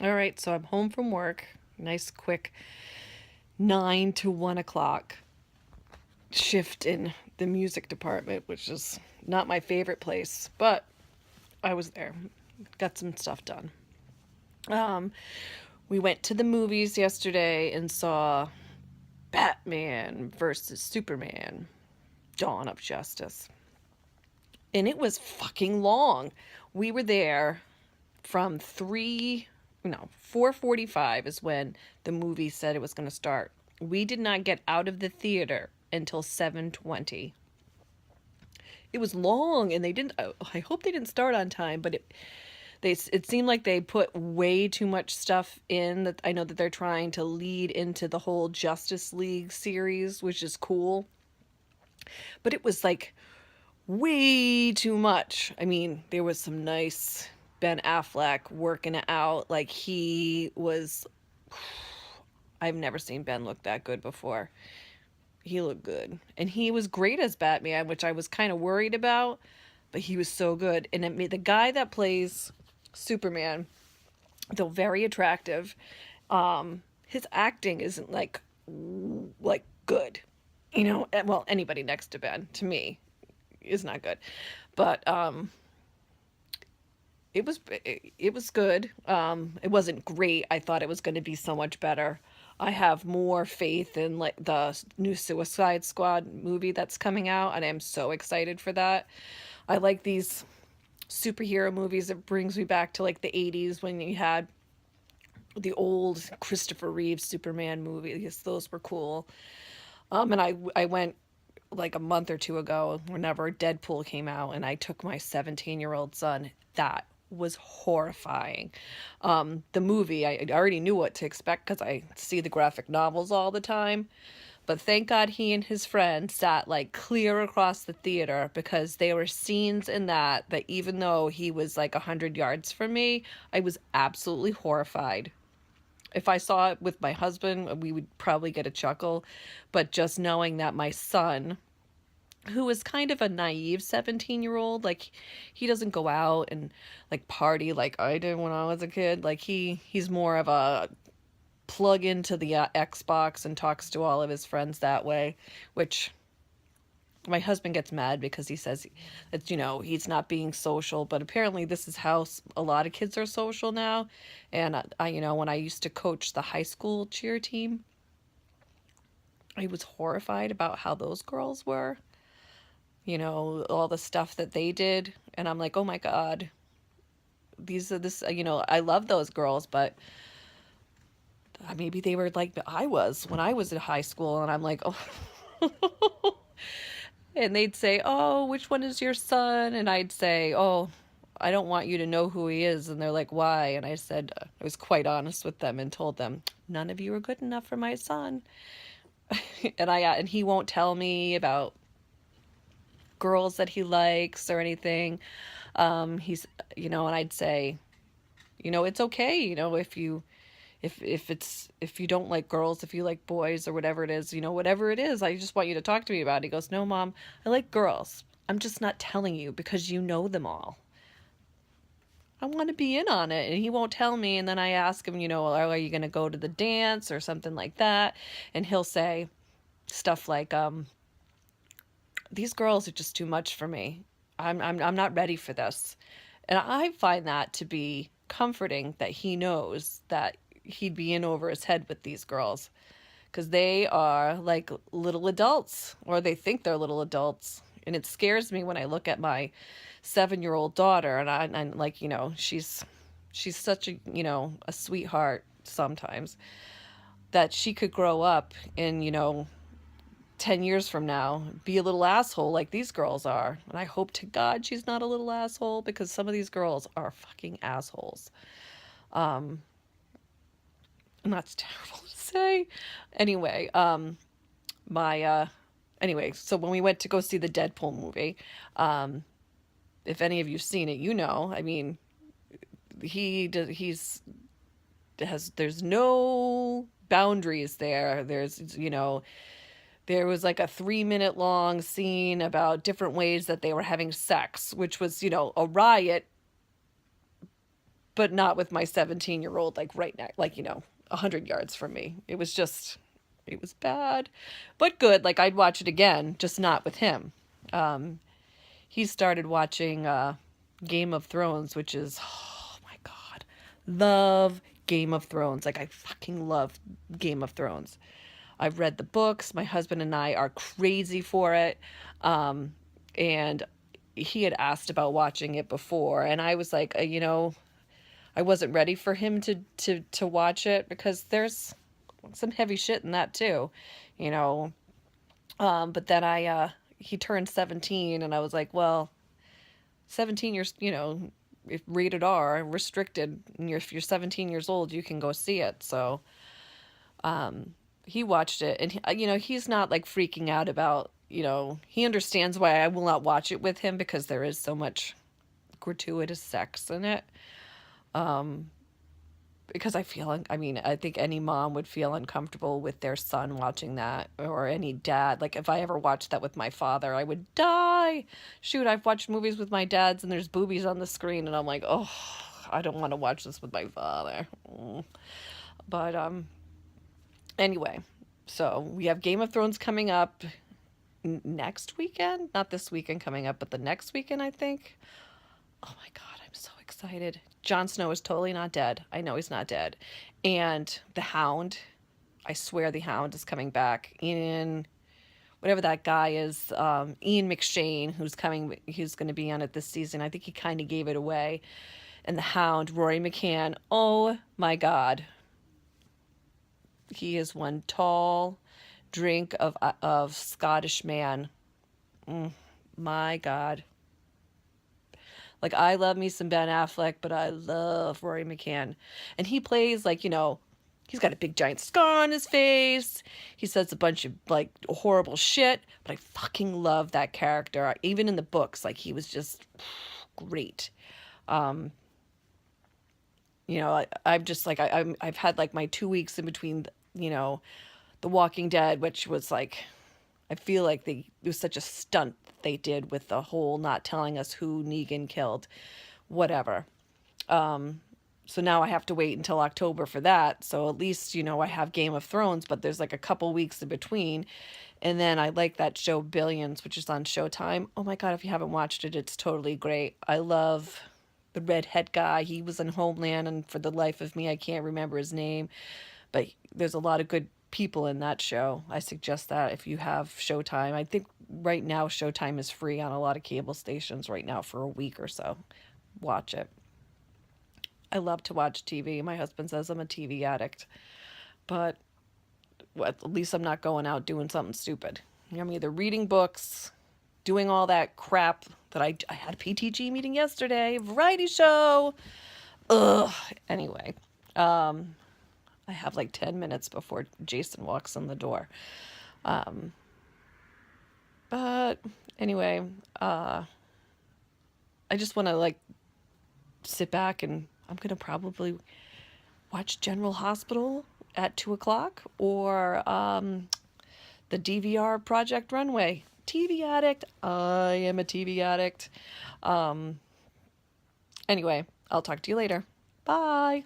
All right, so I'm home from work. Nice quick 9 to 1 o'clock shift in the music department, which is not my favorite place, but I was there. Got some stuff done. Um, we went to the movies yesterday and saw Batman versus Superman, Dawn of Justice. And it was fucking long. We were there from 3, no, 4:45 is when the movie said it was going to start. We did not get out of the theater until 7:20. It was long, and they didn't. I hope they didn't start on time, but it seemed like they put way too much stuff in. That I know that they're trying to lead into the whole Justice League series, which is cool. But it was like way too much. I mean, there was some nice Ben Affleck working it out. Like he was. I've never seen Ben look that good before. He looked good. And he was great as Batman, which I was kind of worried about, but he was so good. And it made the guy that plays Superman, though very attractive, his acting isn't like good. You know, well, anybody next to Ben to me is not good. But it was good. It wasn't great. I thought it was going to be so much better. I have more faith in like the new Suicide Squad movie that's coming out, and I'm so excited for that. I like these superhero movies. It brings me back to like the 80s when you had the old Christopher Reeve Superman movies. Those were cool. And I went like a month or two ago whenever Deadpool came out, and I took my 17-year-old son. That was horrifying. The movie, I already knew what to expect because I see the graphic novels all the time. But thank God he and his friend sat like clear across the theater, because there were scenes in that even though he was like 100 yards from me, I was absolutely horrified. If I saw it with my husband, we would probably get a chuckle. But just knowing that my son, who is kind of a naive 17-year-old, like he doesn't go out and like party like I did when I was a kid. Like he's more of a plug into the Xbox and talks to all of his friends that way, which my husband gets mad because he says that, he's not being social, but apparently this is how a lot of kids are social now. And when I used to coach the high school cheer team, I was horrified about how those girls were, all the stuff that they did. And I'm like, oh my God, these are this, I love those girls, but maybe they were like I was when I was in high school. And I'm like, oh. And they'd say, oh, which one is your son? And I'd say, oh, I don't want you to know who he is. And they're like, why? And I said, I was quite honest with them and told them, none of you are good enough for my son. And he won't tell me about girls that he likes or anything. He's, and I'd say, it's okay, if you don't like girls, if you like boys or whatever it is, whatever it is, I just want you to talk to me about it. He goes, no, Mom, I like girls. I'm just not telling you because you know them all. I want to be in on it. And he won't tell me. And then I ask him, are you going to go to the dance or something like that? And he'll say stuff like, these girls are just too much for me. I'm not ready for this. And I find that to be comforting, that he knows that he'd be in over his head with these girls, because they are like little adults, or they think they're little adults. And it scares me when I look at my 7-year-old daughter, and I'm like, she's such a sweetheart sometimes, that she could grow up and 10 years from now be a little asshole like these girls are. And I hope to God she's not a little asshole, because some of these girls are fucking assholes. And that's terrible to say. Anyway, so when we went to go see the Deadpool movie, if any of you've seen it, I mean, there's no boundaries there. There was like a 3-minute long scene about different ways that they were having sex, which was, a riot but not with my 17-year-old like right now, like 100 yards from me. It was bad, but good. Like I'd watch it again, just not with him. Um, he started watching Game of Thrones, which is, oh my God, love Game of Thrones. Like I fucking love Game of Thrones. I've read the books. My husband and I are crazy for it. And he had asked about watching it before, and I was like, I wasn't ready for him to watch it because there's some heavy shit in that too, you know. But then he turned 17, and I was like, well, 17 years, if rated R, restricted, and if you're 17 years old, you can go see it. So he watched it, and he's not like freaking out about, he understands why I will not watch it with him because there is so much gratuitous sex in it. Because I think any mom would feel uncomfortable with their son watching that, or any dad. Like if I ever watched that with my father, I would die. Shoot, I've watched movies with my dads and there's boobies on the screen, and I'm like, oh, I don't want to watch this with my father. But anyway, so we have Game of Thrones coming up next weekend, not this weekend coming up, but the next weekend, I think. Oh my God, I'm so excited. Jon Snow is totally not dead. I know he's not dead. And the Hound, I swear the Hound is coming back in whatever that guy is, Ian McShane, who's going to be on it this season. I think he kind of gave it away. And the Hound, Rory McCann. Oh my God. He is one tall drink of Scottish man. My God. Like, I love me some Ben Affleck, but I love Rory McCann. And he plays, like, he's got a big giant scar on his face. He says a bunch of, like, horrible shit. But I fucking love that character. Even in the books, like, he was just great. I've just, like, I've had, like, my 2 weeks in between, The Walking Dead, which was, like, I feel like it was such a stunt they did with the whole not telling us who Negan killed, whatever. So now I have to wait until October for that. So at least, I have Game of Thrones, but there's like a couple weeks in between. And then I like that show Billions, which is on Showtime. Oh my God, if you haven't watched it, it's totally great. I love the redhead guy. He was in Homeland, and for the life of me, I can't remember his name. But there's a lot of good people in that show. I suggest that if you have Showtime. I think right now Showtime is free on a lot of cable stations right now for a week or so. Watch it. I love to watch TV. My husband says I'm a TV addict, but at least I'm not going out doing something stupid. I'm either reading books, doing all that crap that I had a PTG meeting yesterday, variety show. Ugh. Anyway, I have like 10 minutes before Jason walks in the door. But anyway, I just want to like sit back, and I'm going to probably watch General Hospital at 2:00, or the DVR Project Runway. TV addict. I am a TV addict. Anyway, I'll talk to you later. Bye.